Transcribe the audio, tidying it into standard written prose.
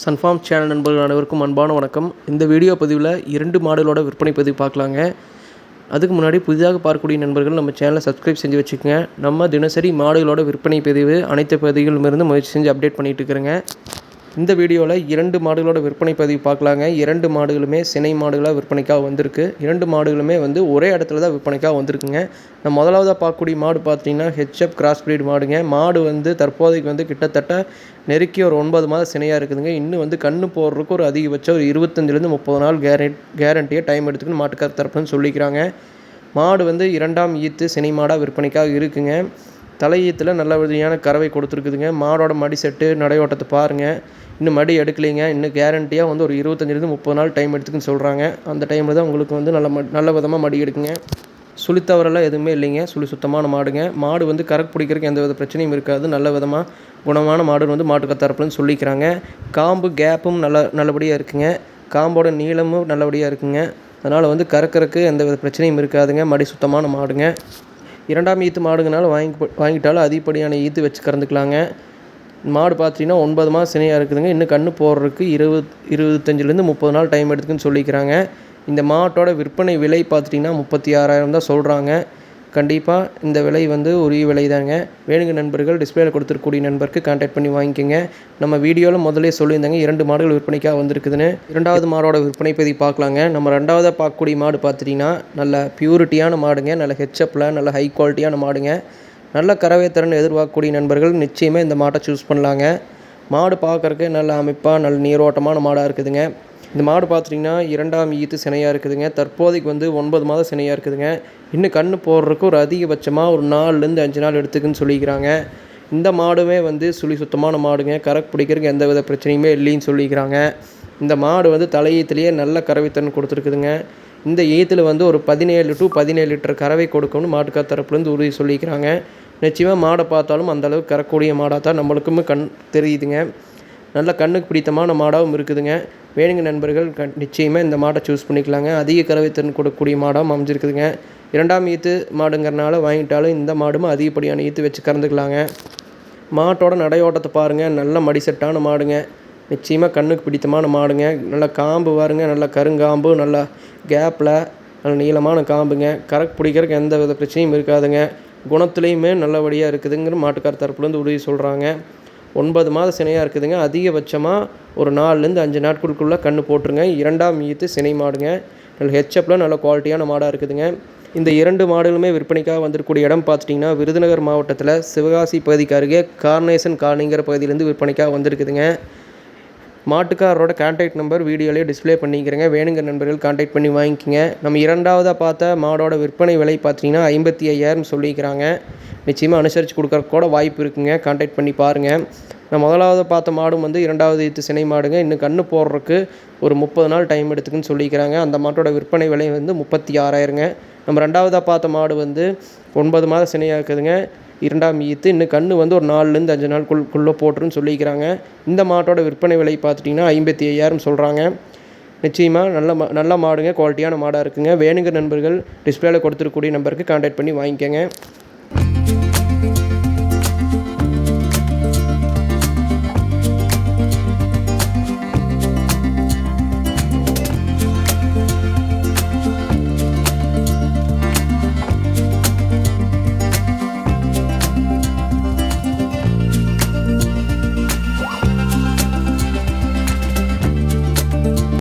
SUNFARMS channel நண்பர்கள் அனைவருக்கும் அன்பான வணக்கம். இந்த வீடியோ பதிவில் 2 மாடுகளோட விற்பனை பதிவு பார்க்கலாங்க. அதுக்கு முன்னாடி புதிதாக பார்க்கக்கூடிய நண்பர்கள் நம்ம சேனலை சப்ஸ்கிரைப் செஞ்சு வச்சுக்கோங்க. நம்ம தினசரி மாடுகளோட விற்பனை பதிவு அனைத்து பதிவுகளிலிருந்து முயற்சி செஞ்சு அப்டேட் பண்ணிகிட்டு இருக்கிறேங்க. இந்த வீடியோவில் 2 மாடுகளோட விற்பனை பதிவு பார்க்கலாங்க. 2 மாடுகளுமே சினை மாடுகளாக விற்பனைக்காக வந்திருக்கு. 2 மாடுகளுமே ஒரே இடத்துல தான் விற்பனைக்காக வந்திருக்குங்க. நம்ம முதலாவதாக பார்க்கக்கூடிய மாடு பார்த்தீங்கன்னா ஹெச்எப் கிராஸ் பிரீட் மாடுங்க. மாடு தற்போதைக்கு கிட்டத்தட்ட நெருக்கி ஒரு 9 மாதம் சினையாக இருக்குதுங்க. இன்னும் கண்ணு போடுறதுக்கு ஒரு அதிகபட்சம் ஒரு 25 30 நாள் கேரண்டியாக டைம் எடுத்துக்குன்னு மாட்டுக்கார தரப்புன்னு சொல்லிக்கிறாங்க. மாடு 2ஆம் ஈத்து சினை மாடாக விற்பனைக்காக இருக்குங்க. தலையீத்தில் நல்லபடியான கறவை கொடுத்துருக்குதுங்க. மாடோட மடி செட்டு நடையோட்டத்தை பாருங்கள். இன்னும் மடி எடுக்கலைங்க. இன்னும் கேரண்டியாக ஒரு 25 30 நாள் டைம் எடுத்துக்குன்னு சொல்கிறாங்க. அந்த டைமில் தான் உங்களுக்கு நல்ல விதமாக மடி எடுக்குங்க. சுழித்தவரெல்லாம் எதுவுமே இல்லைங்க. சுத்தமான மாடுங்க. மாடு கறக்கு பிடிக்கிறதுக்கு எந்த வித பிரச்சனையும் இருக்காது. நல்ல விதமாக குணமான மாடு மாட்டுக்கார தரப்புலன்னு சொல்லிக்கிறாங்க. காம்பு கேப்பும் நல்லபடியாக இருக்குங்க. காம்போட நீளமும் நல்லபடியாக இருக்குங்க. அதனால் கறக்கிறதுக்கு எந்த வித பிரச்சனையும் இருக்காதுங்க. மடி சுத்தமான மாடுங்க. 2ஆம் ஈத்து மாடுங்கனால வாங்கிட்டாலும் அதிகப்படியான ஈத்து வச்சு கறந்துக்கலாங்க. மாடு பார்த்தீங்கன்னா 9 மாதம் சினையாக இருக்குதுங்க. இன்னும் கன்று போடுறதுக்கு 25 30 நாள் டைம் எடுத்துக்குன்னு சொல்லிக்கிறாங்க. இந்த மாட்டோட விற்பனை விலை பார்த்துட்டிங்கன்னா 36,000 தான் சொல்கிறாங்க. கண்டிப்பாக இந்த விலை உரிய விலை தாங்க. வேணுங்க நண்பர்கள் டிஸ்பிளேயில் கொடுத்துருக்கூடிய நண்பருக்கு கான்டாக்ட் பண்ணி வாங்கிக்கோங்க. நம்ம வீடியோவில் முதலே சொல்லியிருந்தாங்க 2 மாடுகள் விற்பனைக்காக வந்திருக்குதுன்னு. 2வது மாடோட விற்பனை பதிவு பார்க்கலாங்க. நம்ம 2ஆவதாக பார்க்கக்கூடிய மாடு பார்த்துட்டிங்கன்னா நல்ல பியூரிட்டியான மாடுங்க. நல்ல ஹெச்எப்பில் நல்ல ஹை குவாலிட்டியான மாடுங்க. நல்ல கறவை திறன் எதிர்பார்க்கக்கூடிய நண்பர்கள் நிச்சயமாக இந்த மாட்டை சூஸ் பண்ணலாங்க. மாடு பார்க்குறக்கு நல்ல அமைப்பாக நல்ல நீரோட்டமான மாடாக இருக்குதுங்க. இந்த மாடு பார்த்துட்டிங்கன்னா 2ஆம் ஈத்து சினையாக இருக்குதுங்க. தற்போதைக்கு 9 மாதம் சினையாக இருக்குதுங்க. இன்னும் கன்று போடுறதுக்கு ஒரு அதிகபட்சமாக ஒரு 4லேருந்து 5 நாள் எடுத்துக்குன்னு சொல்லிக்கிறாங்க. இந்த மாடுமே சுத்தமான மாடுங்க. கறக்கு பிடிக்கிறதுக்கு எந்த வித பிரச்சனையுமே இல்லைன்னு சொல்லிக்கிறாங்க. இந்த மாடு தலையீத்துலேயே நல்ல கறவைத்தன் கொடுத்துருக்குதுங்க. இந்த ஈத்தில் ஒரு 17 to 17 லிட்டர் கறவை கொடுக்கணும்னு மாட்டுக்கார தரப்புலேருந்து உறுதி சொல்லிக்கிறாங்க. நிச்சயமாக மாடை பார்த்தாலும் அந்தளவுக்கு கறக்கூடிய மாடாக தான் நம்மளுக்குமே தெரியுதுங்க. நல்ல கண்ணுக்கு பிடித்தமான மாடாகவும் இருக்குதுங்க. வேணுங்க நண்பர்கள் நிச்சயமாக இந்த மாடை சூஸ் பண்ணிக்கலாங்க. அதிக கறவைத்திறன் கொடுக்கக்கூடிய மாடாகவும் அமைஞ்சிருக்குதுங்க. 2ஆம் ஈத்து மாடுங்கிறனால வாங்கிட்டாலும் இந்த மாடும் அதிகப்படியான ஈத்து வச்சு கறந்துக்கலாங்க. மாட்டோட நடையோட்டத்தை பாருங்கள். நல்ல மடி செட்டான மாடுங்க. நிச்சயமாக கண்ணுக்கு பிடித்தமான மாடுங்க. நல்லா காம்பு பாருங்க. நல்லா கருங்காம்பு நல்லா கேப்பில் நல்ல நீளமான காம்புங்க. கறக்கு பிடிக்கிறதுக்கு எந்த வித பிரச்சனையும் இருக்காதுங்க. குணத்துலேயுமே நல்லபடியாக இருக்குதுங்கிற மாட்டுக்கார தரப்புலேருந்து உறுதி சொல்கிறாங்க. 9 மாதம் சினையாக இருக்குதுங்க. அதிகபட்சமாக ஒரு 4லேருந்து 5 நாட்களுக்குள்ளே கன்று போட்டுருங்க. 2ஆம் ஈத்து சினை மாடுங்க. நல்ல ஹெச்எப்பில் நல்ல குவாலிட்டியான மாடாக இருக்குதுங்க. இந்த 2 மாடுகளுமே விற்பனைக்காக வந்திருக்கக்கூடிய இடம் பார்த்துட்டிங்கன்னா விருதுநகர் மாவட்டத்தில் சிவகாசி பகுதிக்கு அருகே கார்னேசன் காலனிங்கிற பகுதியிலேருந்து விற்பனைக்காக வந்திருக்குதுங்க. மாட்டுக்காரரோட கான்டாக்ட் நம்பர் வீடியோலேயே டிஸ்பிளே பண்ணிக்கிறேங்க. வேணுங்க நண்பர்கள் கான்டாக்ட் பண்ணி வாங்கிக்கோங்க. நம்ம 2ஆவதாக பார்த்த மாடோட விற்பனை விலை பார்த்தீங்கன்னா 55,000 சொல்லிக்கிறாங்க. நிச்சயமாக அனுசரித்து கொடுக்குறக்கு கூட வாய்ப்பு இருக்குங்க. கான்டாக்ட் பண்ணி பாருங்கள். நான் முதலாவது பார்த்த மாடும் 2ஆவது ஈத்து சினை மாடுங்க. இன்னும் கன்று போடுறதுக்கு ஒரு 30 நாள் டைம் எடுத்துக்குன்னு சொல்லிக்கிறாங்க. அந்த மாட்டோட விற்பனை விலை 36,000ங்க. நம்ம 2ஆவதாக பார்த்த மாடு 9 மாதம் சினையாக இருக்குதுங்க. 2ஆம் ஈத்து இன்னும் கன்று ஒரு 4லேருந்து 5 நாளுக்குள்ளே போட்டுருன்னு சொல்லிக்கிறாங்க. இந்த மாட்டோட விற்பனை விலை பார்த்துட்டிங்கன்னா 55,000 சொல்கிறாங்க. நிச்சயமாக நல்ல மாடுங்க. குவாலிட்டியான மாடாக இருக்குங்க. வேணுங்க நண்பர்கள் டிஸ்பிளேயில் கொடுத்துருக்கூடிய நம்பருக்கு கான்டாக்ட் பண்ணி வாங்கிக்கோங்க.